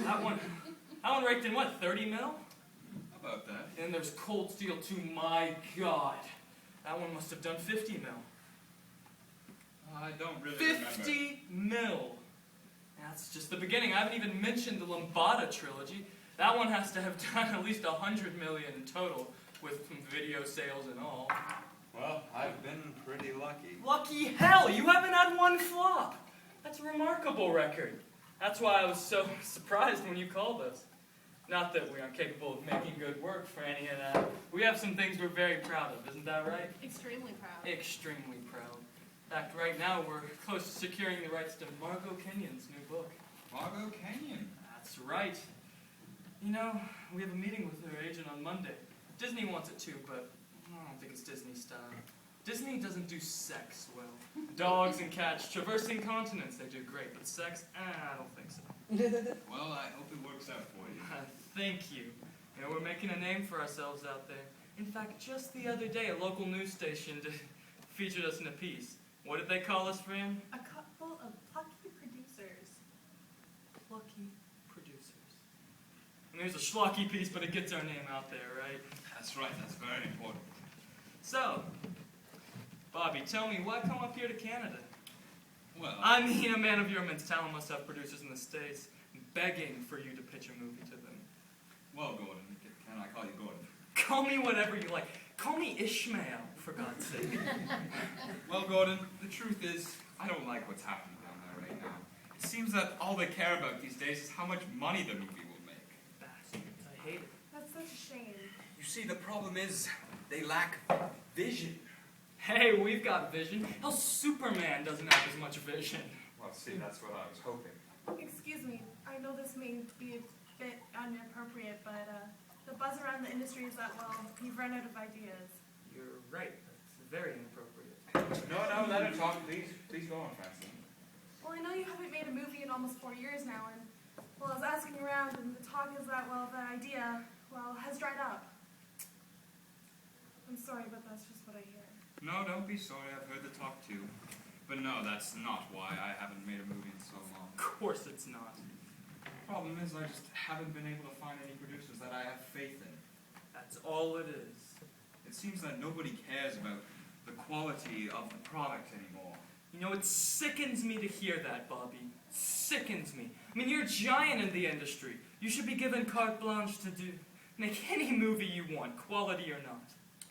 That one raked in what, 30 mil? About that. And there's Cold Steel 2, my God. That one must have done 50 mil. I don't really 50 mil! That's just the beginning. I haven't even mentioned the Lambada trilogy. That one has to have done at least 100 million in total, with some video sales and all. Well, I've been pretty lucky. Lucky hell! You haven't had one flop! That's a remarkable record. That's why I was so surprised when you called us. Not that we aren't capable of making good work for any of that. We have some things we're very proud of, isn't that right? Extremely proud. Extremely proud. In fact, right now we're close to securing the rights to Margot Kenyon's new book. Margot Kenyon? That's right. You know, we have a meeting with her agent on Monday. Disney wants it too, but I don't think it's Disney style. Disney doesn't do sex well. Dogs and cats traversing continents, they do great, but sex, I don't think so. Well, I hope it works out for you. Thank you. You know, we're making a name for ourselves out there. In fact, just the other day, a local news station featured us in a piece. What did they call us, Fran? A couple of plucky producers. Plucky producers. And there's a schlocky piece, but it gets our name out there, right? That's right, that's very important. So, Bobby, tell me, why come up here to Canada? Well, I mean, a man of your immense talent must have producers in the States begging for you to pitch a movie to them. well, Gordon, can I call you Gordon? Call me whatever you like. Call me Ishmael, for God's sake. Well, Gordon, the truth is, I don't like what's happening down there right now. It seems that all they care about these days is how much money the movie will make. Bastards, I hate it. That's such a shame. You see, the problem is they lack vision. Hey, we've got vision. Hell, Superman doesn't have as much vision. Well, see, that's what I was hoping. Excuse me, I know this may be a bit inappropriate, but the buzz around the industry is that, well, you've run out of ideas. You're right. That's very inappropriate. No, let her talk, please. Please go on, Francine. Well, I know you haven't made a movie in almost 4 years now, and, well, I was asking around, and the talk is that, well, the idea, well, has dried up. I'm sorry, but that's just what I hear. No, don't be sorry, I've heard the talk too. But no, that's not why I haven't made a movie in so long. Of course it's not. The problem is I just haven't been able to find any producers that I have faith in. That's all it is. It seems that nobody cares about the quality of the product anymore. You know, it sickens me to hear that, Bobby. Sickens me. I mean, you're a giant in the industry. You should be given carte blanche to make any movie you want, quality or not.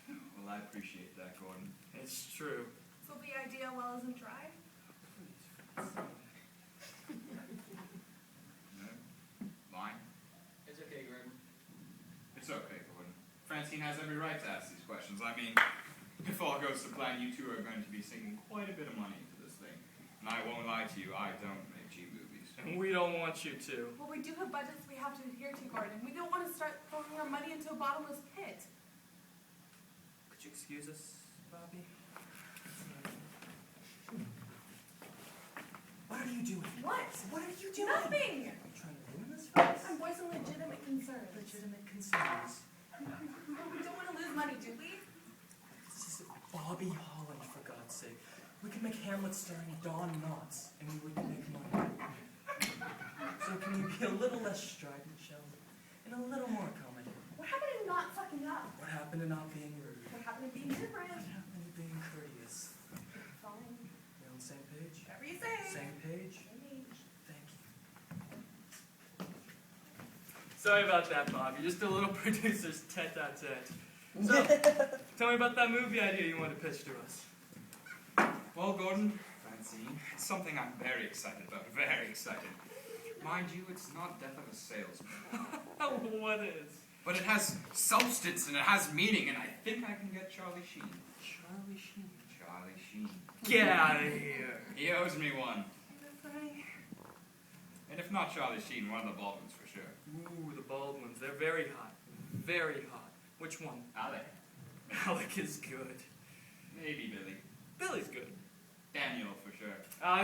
Well, I appreciate that, Gordon. It's true. So the idea, well, isn't dry? No? Line? It's okay, Greg. It's okay, Gordon. Francine has every right to ask these questions. I mean, if all goes to plan, you two are going to be sinking quite a bit of money into this thing. And I won't lie to you, I don't make cheap movies. And we don't want you to. Well, we do have budgets we have to adhere to, Gordon. We don't want to start throwing our money into a bottomless pit. Could you excuse us, Bobby? What are you doing? What? What are you doing? Nothing! Are you trying to ruin this for us? I'm voicing legitimate concerns. Legitimate concerns. We don't want to lose money, do we? This is Bobby Holland, for God's sake. We could make Hamlet starring Don Knotts, and we wouldn't make money. So can you be a little less strident, shall we? And a little more accommodating. What happened to not fucking up? What happened to not being rude? What happened to being different? What happened to being courteous? Fine. We're on the same page? Whatever you say. Same page? Same age. Thank you. Sorry about that, Bobby. Just a little producer's tete-a-tete. So, tell me about that movie idea you wanted to pitch to us. Well, Gordon, Francine, it's something I'm very excited about, very excited. Mind you, it's not death of a salesman. What is? But it has substance and it has meaning, and I think I can get Charlie Sheen. Charlie Sheen. Charlie Sheen. Get out of here. He owes me one. Sorry. And if not Charlie Sheen, one of the Baldwins for sure. Ooh, the Baldwins. They're very hot. Very hot. Which one? Alec. Alec is good. Maybe Billy. Billy's good. Daniel for sure.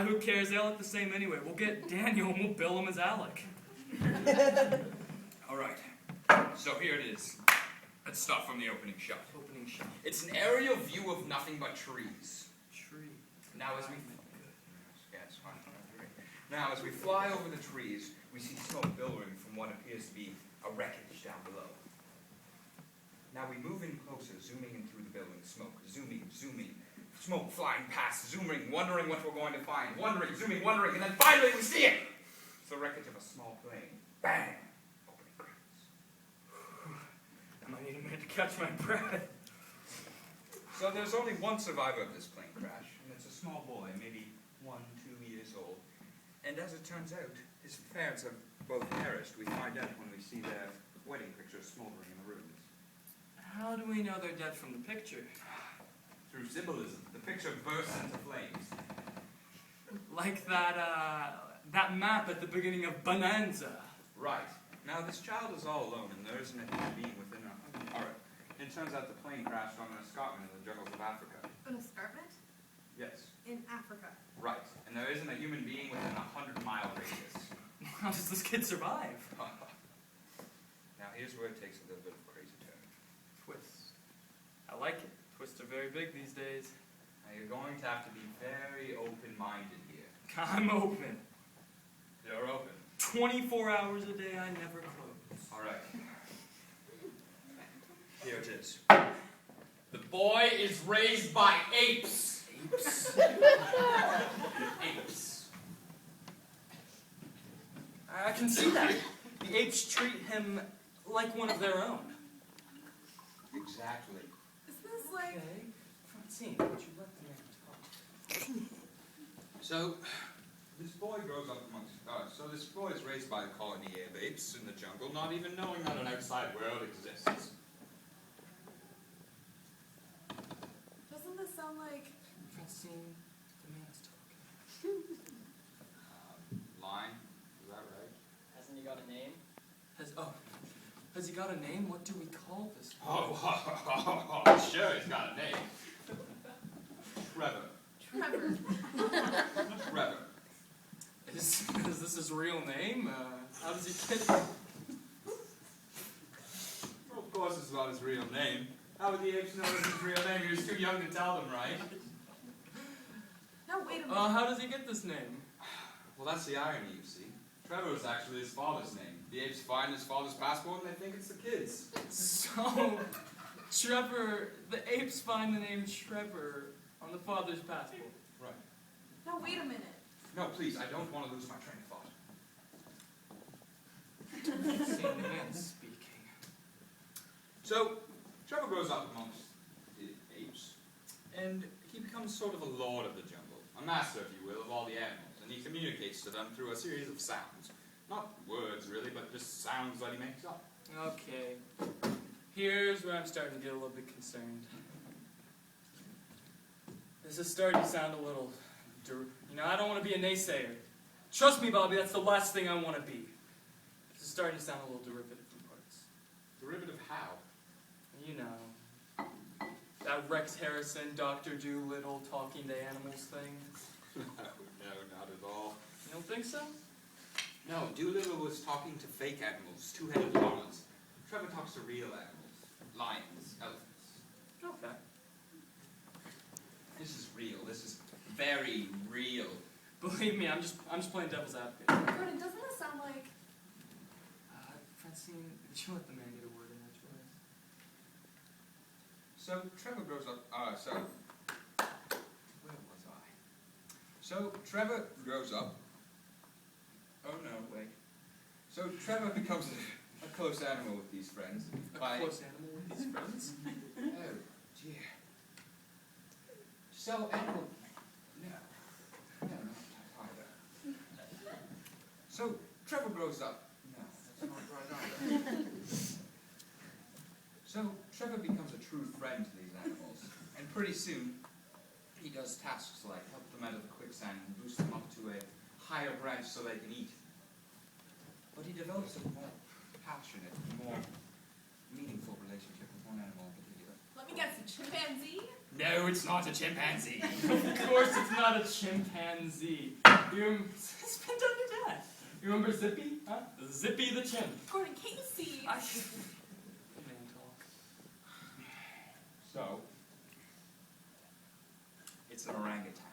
Who cares? They all look the same anyway. We'll get Daniel and we'll bill him as Alec. Alright, so here it is. Let's start from the opening shot. Opening shot. It's an aerial view of nothing but trees. Tree. Now as we now as we fly over the trees, we see smoke billowing from from what appears to be a wreckage down below. Now we move in closer, zooming in through the building. Smoke, zooming, smoke flying past, zooming, wondering what we're going to find, wondering, zooming, wondering, and then finally we see it! It's the wreckage of a small plane. Bang! Opening credits. I might need a minute to catch my breath. So there's only one survivor of this plane crash, and it's a small boy, maybe 1, 2 years old. And as it turns out, his parents have both perished. We find out when we see their wedding pictures smoldering in the ruins. How do we know they're dead from the picture? Through symbolism, the picture bursts into flames. Like that map at the beginning of Bonanza. Right. Now this child is all alone, and there isn't a human being within a... Alright. It turns out the plane crashed on an escarpment in the jungles of Africa. An escarpment? Yes. In Africa. Right. And there isn't a human being within a 100-mile radius. How does this kid survive? Now here's where it takes a little bit of a crazy turn. Twist. I like it. Twists are very big these days. Now you're going to have to be very open-minded here. I'm open. You're open. 24 hours a day, I never close. Alright. Here it is. The boy is raised by apes. Apes? Apes. I can see that. The apes treat him like one of their own. Exactly. Isn't this like... Okay. Francine, would you let the man talk? So, this boy grows up amongst... so this boy is raised by a colony of apes in the jungle, not even knowing that an outside world exists. Doesn't this sound like... Francine, the man is talking. Line? Is that right? Hasn't he got a name? Has he got a name? What do we call this? Sure, he's got a name. Trevor. Trevor. Trevor. Is this his real name? How does he get it? Well, of course it's not his real name. How would the apes know it's his real name? He was too young to tell them, right? No, wait a minute. How does he get this name? Well, that's the irony, you see. Trevor is actually his father's name. The apes find his father's passport and they think it's the kid's. So, Trevor, the apes find the name Trevor on the father's passport. Right. No, wait a minute. No, please, I don't want to lose my train of thought. Seeing the man speaking. So, Trevor grows up amongst the apes, and he becomes sort of a lord of the jungle, a master, if you will, of all the animals, and he communicates to them through a series of sounds. Not words, really, but just sounds that he makes up. Okay. Here's where I'm starting to get a little bit concerned. This is starting to sound a little... I don't want to be a naysayer. Trust me, Bobby, that's the last thing I want to be. This is starting to sound a little derivative in parts. Derivative how? You know, that Rex Harrison, Dr. Doolittle, talking to animals thing. No, not at all. You don't think so? No, Doolittle was talking to fake animals, two-headed llamas. Trevor talks to real animals, lions, elephants. Okay. This is real. This is very real. Believe me, I'm just playing devil's advocate. Gordon, doesn't this sound like... Francine, would you let the man get a word in edgewise? So, Trevor grows up, where was I? So, Trevor grows up. Oh no, wait. So, Trevor becomes a close animal with these friends. A close animal with his friends? Oh, dear. So, animal... No, not either. So, Trevor grows up. No, that's not right either. So, Trevor becomes a true friend to these animals, and pretty soon, he does tasks like help them out of the quicksand and boost them up to a higher branch so they can eat. But he develops a more passionate, more meaningful relationship with one animal in particular. Let me guess, a chimpanzee? No, it's not a chimpanzee. Of course it's not a chimpanzee. It's been done to death. You remember Zippy? Huh? Zippy the chimp. Gordon, can't you see? Man talk. So, it's an orangutan.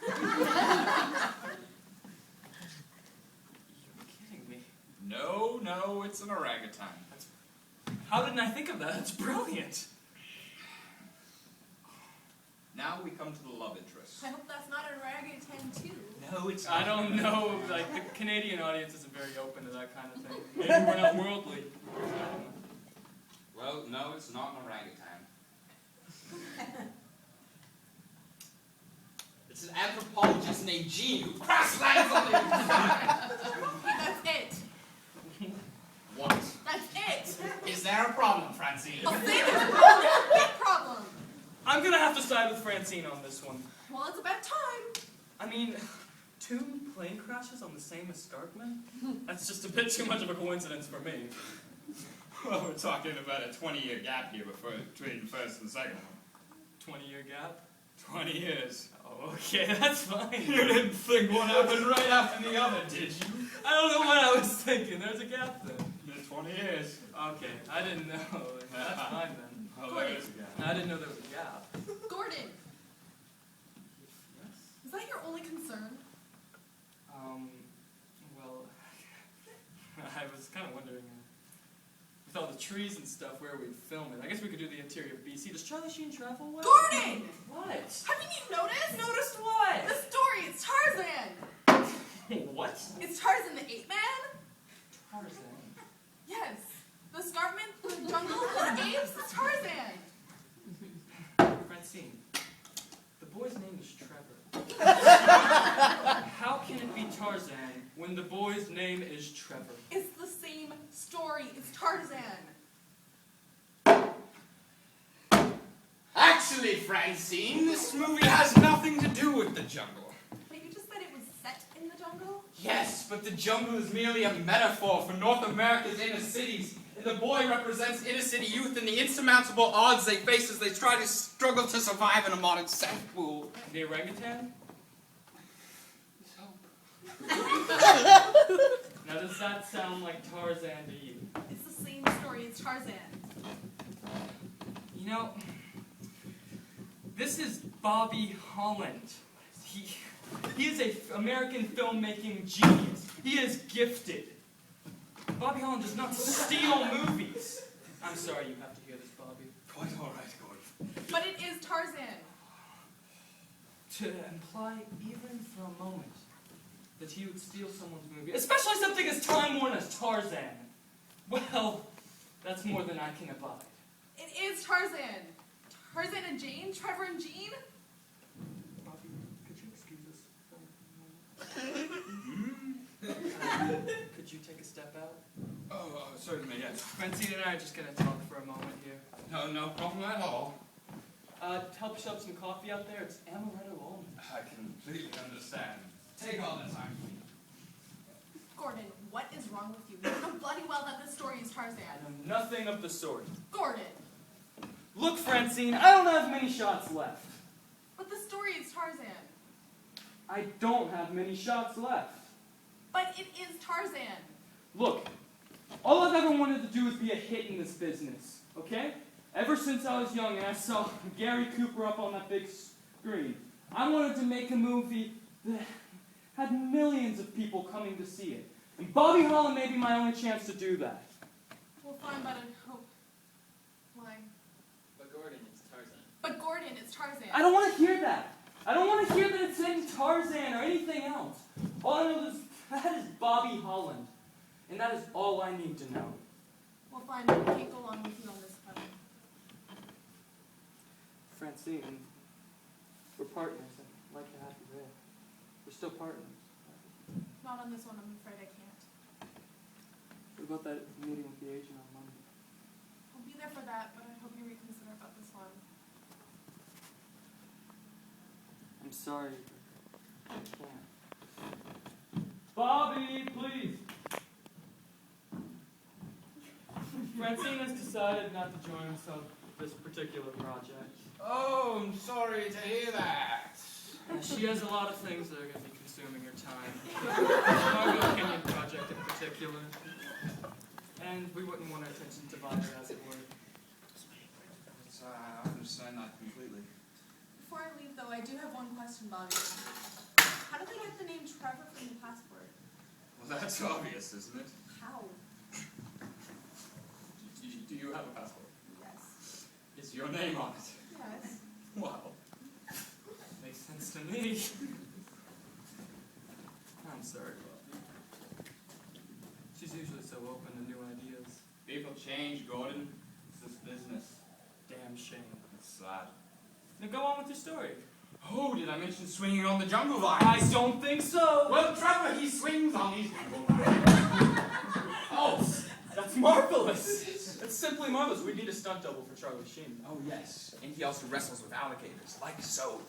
You're kidding me. No, no, it's an orangutan. How didn't I think of that? That's brilliant. Now we come to the love interest. I hope that's not an orangutan too. No, it's I don't know, like, the Canadian audience isn't very open to that kind of thing. Maybe we're not worldly. I don't know. Well, no, it's not an orangutan. It's an anthropologist named Gene who crash lands on the inside. That's it. What? That's it. Is there a problem, Francine? I'll say there's a problem. Big problem. I'm gonna have to side with Francine on this one. Well, it's about time. I mean, 2 plane crashes on the same escarpment? That's just a bit too much of a coincidence for me. Well, we're talking about a 20-year gap here between the first and the second one. 20-year gap? 20 years. Oh, okay, that's fine. You didn't think one happened right after the other, did you? I don't know what I was thinking. There's a gap then. 20 years. Okay, I didn't know. That's fine then. Oh, there is a gap. I didn't know there was a gap. Gordon, Yes? is that your only concern? Well, I was kind of wondering, with all the trees and stuff, where we'd film it. I guess we could do the interior of BC. Does Charlie Sheen travel well? Gordon! What? Haven't you noticed? Noticed The what? story, it's Tarzan. What? It's Tarzan the ape man? Tarzan. Yes. The escarpment, the jungle, the apes, it's Tarzan. Francine, the boy's name is Trevor. How can it be Tarzan when the boy's name is Trevor? It's the same story. It's Tarzan. Actually, Francine, this movie has nothing to do with the jungle. But you just said it was set in the jungle? Yes, but the jungle is merely a metaphor for North America's inner cities. And the boy represents inner city youth and the insurmountable odds they face as they try to struggle to survive in a modern cesspool. The orangutan? Now does that sound like Tarzan to you? It's the same story. It's Tarzan. You know, this is Bobby Holland. He is an American filmmaking genius. He is gifted. Bobby Holland does not steal movies. I'm sorry you have to hear this, Bobby. Quite all right, Gordon. But it is Tarzan. To imply even for a moment that he would steal someone's movie, especially something as time-worn as Tarzan, well, that's more than I can abide. It is Tarzan. Tarzan and Jane? Trevor and Jean? Bobby, could you excuse us for a moment? Could you take a step out? Oh, certainly, yes. Francine and I are just going to talk for a moment here. No problem at all. Help shove some coffee out there. It's amaretto almond. I completely understand. Take all the time. Gordon, what is wrong with you? You know bloody well that this story is Tarzan. I know nothing of the sort. Gordon, Look, Francine, I don't have many shots left. but the story is Tarzan. I don't have many shots left. But it is Tarzan. Look, all I've ever wanted to do is be a hit in this business, okay? Ever since I was young and I saw Gary Cooper up on that big screen, I wanted to make a movie that had millions of people coming to see it. And Bobby Holland may be my only chance to do that. Well, fine, but I hope. Why? But Gordon, it's Tarzan. But Gordon, it's Tarzan. I don't want to hear that. I don't want to hear that it's saying Tarzan or anything else. All I know is that is Bobby Holland. And that is all I need to know. Well, fine, I can't go along with you on this one. Francine, we're partners. I'd like to have you there. We're still partners. Not on this one, I'm afraid I can't. What about that meeting with the agent on Monday? I'll be there for that, but I hope you reconsider about this one. I'm sorry. I can't. Bobby, please. Francine has decided not to join us on this particular project. Oh, I'm sorry to hear that. She has a lot of things that are going to be consuming her time. The Margot Kenyon project in particular. And we wouldn't want our attention divided, as it were. I understand that completely. Before I leave, though, I do have one question, Bobby. How did they get the name Trevor from the passport? Well, that's obvious, isn't it? How? name on it. Yes. Well, makes sense to me. I'm sorry, Bobby. She's usually so open to new ideas. People change, Gordon. It's this business. Damn shame. It's sad. Now go on with your story. Oh, did I mention swinging on the jungle vine? I don't think so. Well, Trevor, he swings on these jungle vines. Oh, that's marvelous. That's simply marvelous. We need a stunt double for Charlie Sheen. Oh, yes. And he also wrestles with alligators, like so.